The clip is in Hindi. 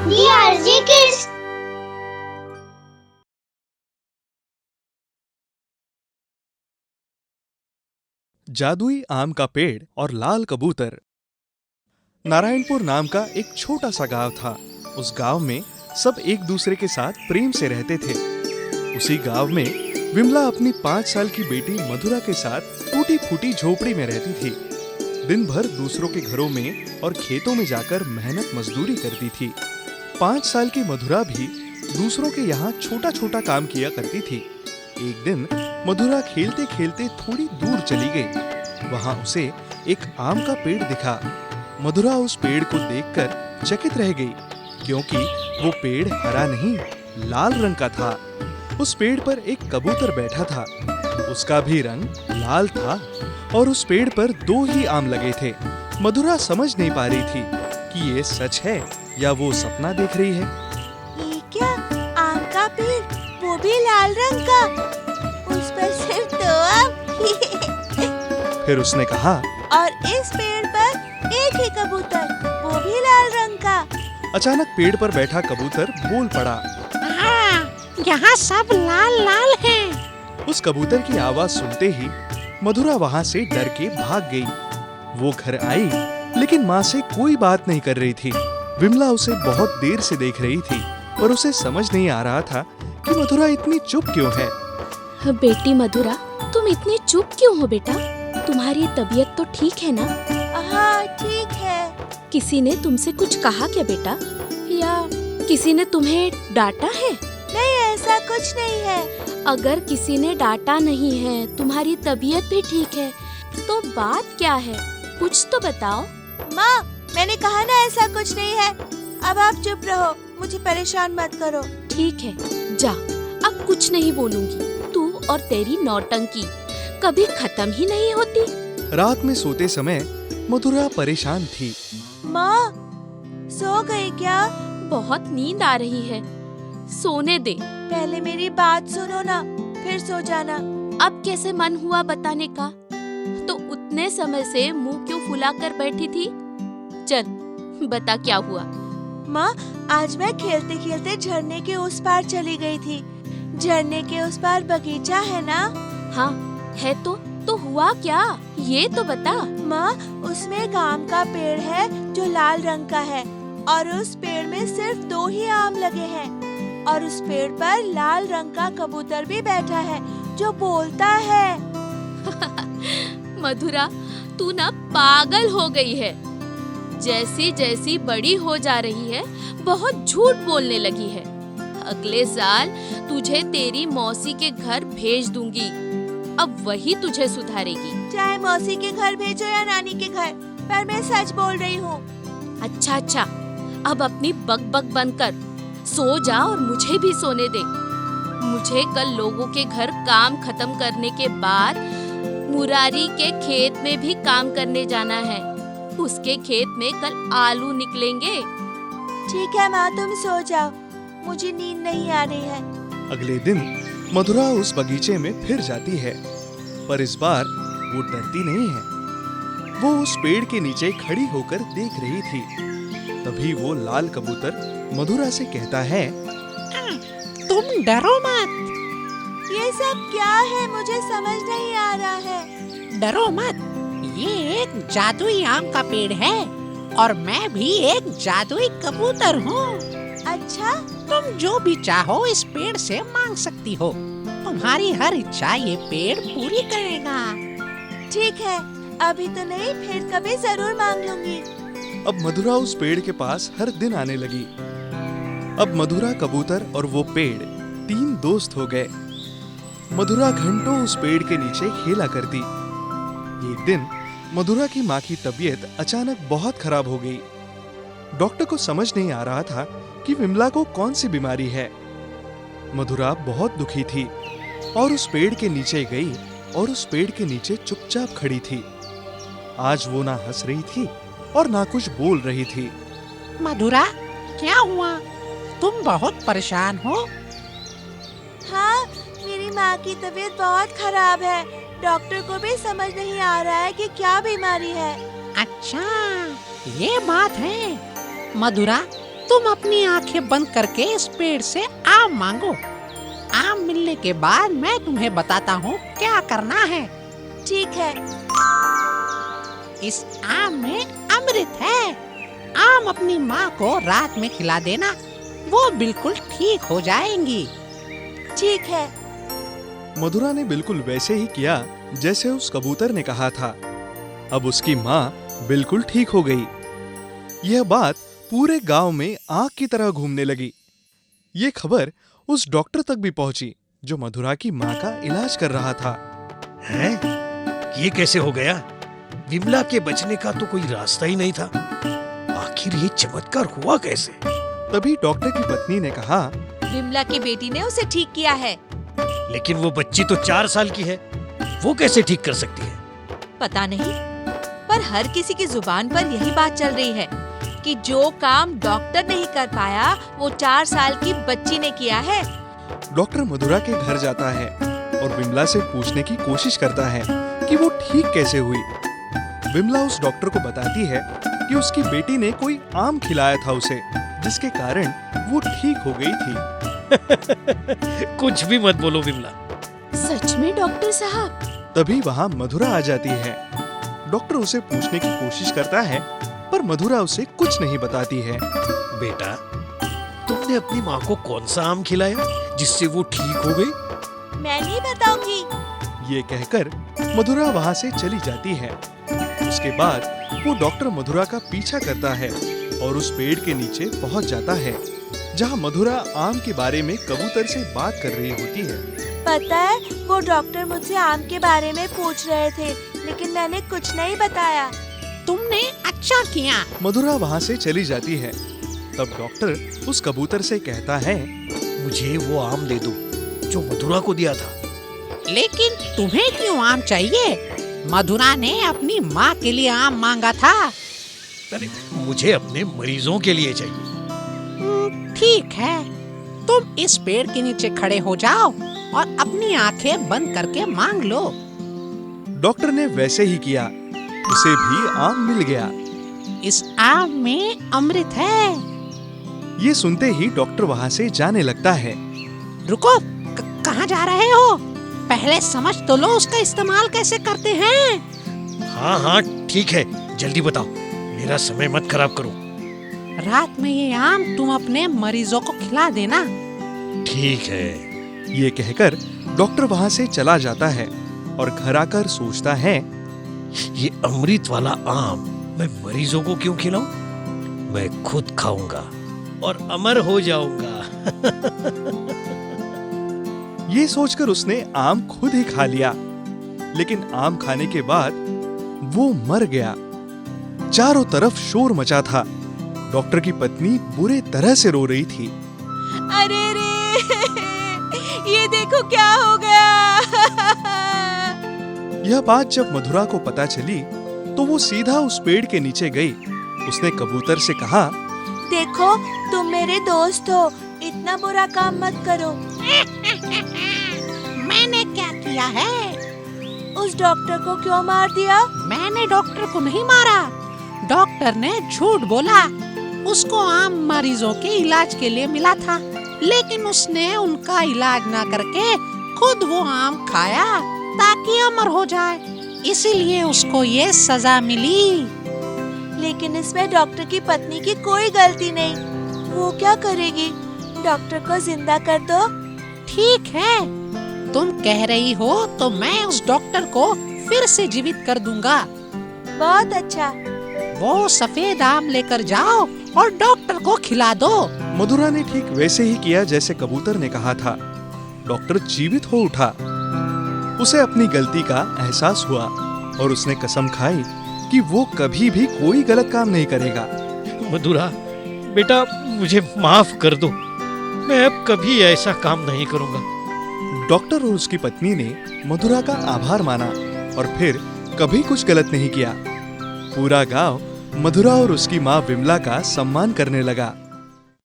DRG Kids। जादुई आम का पेड़ और लाल कबूतर। नारायणपुर नाम का एक छोटा सा गांव था। उस गांव में सब एक दूसरे के साथ प्रेम से रहते थे। उसी गांव में विमला अपनी 5 साल की बेटी मधुरा के साथ टूटी फूटी झोपड़ी में रहती थी। दिन भर दूसरों के घरों में और खेतों में जाकर मेहनत मजदूरी करती थी। 5 साल की मधुरा भी दूसरों के यहाँ छोटा छोटा काम किया करती थी। एक दिन मधुरा खेलते खेलते थोड़ी दूर चली गई। वहां उसे एक आम का पेड़ दिखा। मधुरा उस पेड़ को देखकर चकित रह गई, क्योंकि वो पेड़ हरा नहीं, लाल रंग का था। उस पेड़ पर एक कबूतर बैठा था। उसका भी रंग लाल था और उस पेड़ पर 2 ही आम लगे थे। मधुरा समझ नहीं पा रही थी कि ये सच है या वो सपना देख रही है। ये क्या, आम का पेड़, वो भी लाल रंग का, उस पर सिर्फ 2 आम। फिर उसने कहा, और इस पेड़ पर एक ही कबूतर, वो भी लाल रंग का। अचानक पेड़ पर बैठा कबूतर बोल पड़ा, हाँ, यहाँ सब लाल लाल हैं। उस कबूतर की आवाज सुनते ही मधुरा वहाँ से डर के भाग गई। वो घर आई, लेकिन माँ से कोई बात नहीं कर रही थी। विमला उसे बहुत देर से देख रही थी, पर उसे समझ नहीं आ रहा था कि मधुरा इतनी चुप क्यों है। बेटी मधुरा, तुम इतनी चुप क्यों हो बेटा? तुम्हारी तबीयत तो ठीक है ना? हाँ, ठीक है। किसी ने तुमसे कुछ कहा क्या बेटा, या किसी ने तुम्हें डांटा है? नहीं, ऐसा कुछ नहीं है। अगर किसी ने डांटा नहीं है, तुम्हारी तबीयत भी ठीक है, तो बात क्या है? कुछ तो बताओ। माँ, मैंने कहा ना ऐसा कुछ नहीं है। अब आप चुप रहो, मुझे परेशान मत करो। ठीक है, जा, अब कुछ नहीं बोलूंगी। तू और तेरी नौटंकी कभी खत्म ही नहीं होती। रात में सोते समय मधुरा परेशान थी। माँ, सो गई क्या? बहुत नींद आ रही है, सोने दे। पहले मेरी बात सुनो ना, फिर सो जाना। अब कैसे मन हुआ बताने का? तो उतने समय से मुंह क्यों फुलाकर बैठी थी? चल बता क्या हुआ। माँ, आज मैं खेलते खेलते झरने के उस पार चली गई थी। झरने के उस पार बगीचा है ना? हाँ है तो हुआ क्या, ये तो बता। माँ, उसमें एक आम का पेड़ है जो लाल रंग का है, और उस पेड़ में सिर्फ 2 ही आम लगे हैं, और उस पेड़ पर लाल रंग का कबूतर भी बैठा है जो बोलता है। मधुरा, तू ना पागल हो गई है। जैसी जैसी बड़ी हो जा रही है, बहुत झूठ बोलने लगी है। अगले साल तुझे तेरी मौसी के घर भेज दूंगी, अब वही तुझे सुधारेगी। चाहे मौसी के घर भेजो या नानी के घर, पर मैं सच बोल रही हूँ। अच्छा, अब अपनी बकबक बंद कर, सो जा और मुझे भी सोने दे। मुझे कल लोगों के घर काम खत्म करने के बाद मुरारी के खेत में भी काम करने जाना है। उसके खेत में कल आलू निकलेंगे। ठीक है माँ, तुम सो जाओ, मुझे नींद नहीं आ रही है। अगले दिन मधुरा उस बगीचे में फिर जाती है, पर इस बार वो डरती नहीं है। वो उस पेड़ के नीचे खड़ी होकर देख रही थी। तभी वो लाल कबूतर मधुरा से कहता है, तुम डरो मत। ये सब क्या है, मुझे समझ नहीं आ रहा है। डरो मत, ये एक जादुई आम का पेड़ है और मैं भी एक जादुई कबूतर हूँ। अच्छा, तुम जो भी चाहो इस पेड़ से मांग सकती हो। तुम्हारी हर इच्छा ये पेड़ पूरी करेगा। ठीक है, अभी तो नहीं, फिर कभी जरूर मांग लूंगी। अब मधुरा उस पेड़ के पास हर दिन आने लगी। अब मधुरा, कबूतर और वो पेड़ 3 दोस्त हो गए। मधुरा घंटों उस पेड़ के नीचे खेला करती। एक दिन मधुरा की माँ की तबीयत अचानक बहुत खराब हो गई। डॉक्टर को समझ नहीं आ रहा था कि विमला को कौन सी बीमारी है। मधुरा बहुत दुखी थी और उस पेड़ के नीचे गई और उस पेड़ के नीचे चुपचाप खड़ी थी। आज वो ना हंस रही थी और ना कुछ बोल रही थी। मधुरा, क्या हुआ? तुम बहुत परेशान हो? हाँ, मेरी माँ की तबीयत बहुत खराब है। डॉक्टर को भी समझ नहीं आ रहा है कि क्या बीमारी है। अच्छा, ये बात है। मधुरा, तुम अपनी आंखें बंद करके इस पेड़ से आम मांगो। आम मिलने के बाद मैं तुम्हें बताता हूँ क्या करना है। ठीक है। इस आम में अमृत है। आम अपनी माँ को रात में खिला देना, वो बिल्कुल ठीक हो जाएंगी। ठीक है। मधुरा ने बिल्कुल वैसे ही किया जैसे उस कबूतर ने कहा था। अब उसकी माँ बिल्कुल ठीक हो गई। यह बात पूरे गांव में आग की तरह घूमने लगी। ये खबर उस डॉक्टर तक भी पहुंची जो मधुरा की माँ का इलाज कर रहा था। हैं? ये कैसे हो गया? विमला के बचने का तो कोई रास्ता ही नहीं था। आखिर ये चमत्कार हुआ कैसे? तभी डॉक्टर की पत्नी ने कहा, विमला की बेटी ने उसे ठीक किया है। लेकिन वो बच्ची तो 4 साल की है, वो कैसे ठीक कर सकती है? पता नहीं, पर हर किसी की जुबान पर यही बात चल रही है कि जो काम डॉक्टर नहीं कर पाया वो 4 साल की बच्ची ने किया है। डॉक्टर मधुरा के घर जाता है और विमला से पूछने की कोशिश करता है कि वो ठीक कैसे हुई। विमला उस डॉक्टर को बताती है कि उसकी बेटी ने कोई आम खिलाया था उसे, जिसके कारण वो ठीक हो गई थी। कुछ भी मत बोलो विमला। सच में डॉक्टर साहब? तभी वहाँ मधुरा आ जाती है। डॉक्टर उसे पूछने की कोशिश करता है पर मधुरा उसे कुछ नहीं बताती है। बेटा, तुमने अपनी माँ को कौन सा आम खिलाया जिससे वो ठीक हो गई? मैं नहीं बताऊंगी। ये कहकर मधुरा वहाँ से चली जाती है। उसके बाद वो डॉक्टर मधुरा का पीछा करता है और उस पेड़ के नीचे पहुँच जाता है जहाँ मधुरा आम के बारे में कबूतर से बात कर रही होती है। पता है, वो डॉक्टर मुझसे आम के बारे में पूछ रहे थे, लेकिन मैंने कुछ नहीं बताया। तुमने अच्छा किया। मधुरा वहाँ से चली जाती है। तब डॉक्टर उस कबूतर से कहता है, मुझे वो आम दे दो जो मधुरा को दिया था। लेकिन तुम्हें क्यों आम चाहिए? मधुरा ने अपनी माँ के लिए आम मांगा था। अरे, मुझे अपने मरीजों के लिए चाहिए। ठीक है, तुम इस पेड़ के नीचे खड़े हो जाओ और अपनी आंखें बंद करके मांग लो। डॉक्टर ने वैसे ही किया। उसे भी आम मिल गया। इस आम में अमृत है। ये सुनते ही डॉक्टर वहाँ से जाने लगता है। रुको, कहाँ जा रहे हो? पहले समझ तो लो उसका इस्तेमाल कैसे करते हैं। हाँ हाँ ठीक है, जल्दी बताओ, मेरा समय मत खराब करो। रात में ये आम तुम अपने मरीजों को खिला देना। ठीक है। ये कहकर डॉक्टर वहाँ से चला जाता है और घर आकर सोचता है, ये अमृत वाला आम मैं मरीजों को क्यों खिलाऊं? मैं खुद खाऊंगा और अमर हो जाऊंगा। ये सोचकर उसने आम खुद ही खा लिया। लेकिन आम खाने के बाद वो मर गया। चारों तरफ शोर मचा था। डॉक्टर की पत्नी बुरे तरह से रो रही थी। अरे रे, ये देखो क्या हो गया। यह बात जब मधुरा को पता चली तो वो सीधा उस पेड़ के नीचे गई। उसने कबूतर से कहा, देखो, तुम मेरे दोस्त हो, इतना बुरा काम मत करो। मैंने क्या किया है? उस डॉक्टर को क्यों मार दिया? मैंने डॉक्टर को नहीं मारा। डॉक्टर ने झूठ बोला। उसको आम मरीजों के इलाज के लिए मिला था, लेकिन उसने उनका इलाज ना करके खुद वो आम खाया ताकि अमर हो जाए। इसीलिए उसको ये सजा मिली। लेकिन इसमें डॉक्टर की पत्नी की कोई गलती नहीं। वो क्या करेगी? डॉक्टर को जिंदा कर दो। ठीक है, तुम कह रही हो तो मैं उस डॉक्टर को फिर से जीवित कर दूंगा। बहुत अच्छा। वो सफेद आम लेकर जाओ और डॉक्टर को खिला दो। मधुरा ने ठीक वैसे ही किया जैसे कबूतर ने कहा था। डॉक्टर जीवित हो उठा। उसे अपनी गलती का एहसास हुआ और उसने कसम खाई कि वो कभी भी कोई गलत काम नहीं करेगा। मधुरा, बेटा मुझे माफ कर दो। मैं अब कभी ऐसा काम नहीं करूंगा। डॉक्टर और उसकी पत्नी ने मधुरा का आभार माना और फिर कभी कुछ गलत नहीं किया। पूरा गांव मधुरा और उसकी माँ विमला का सम्मान करने लगा।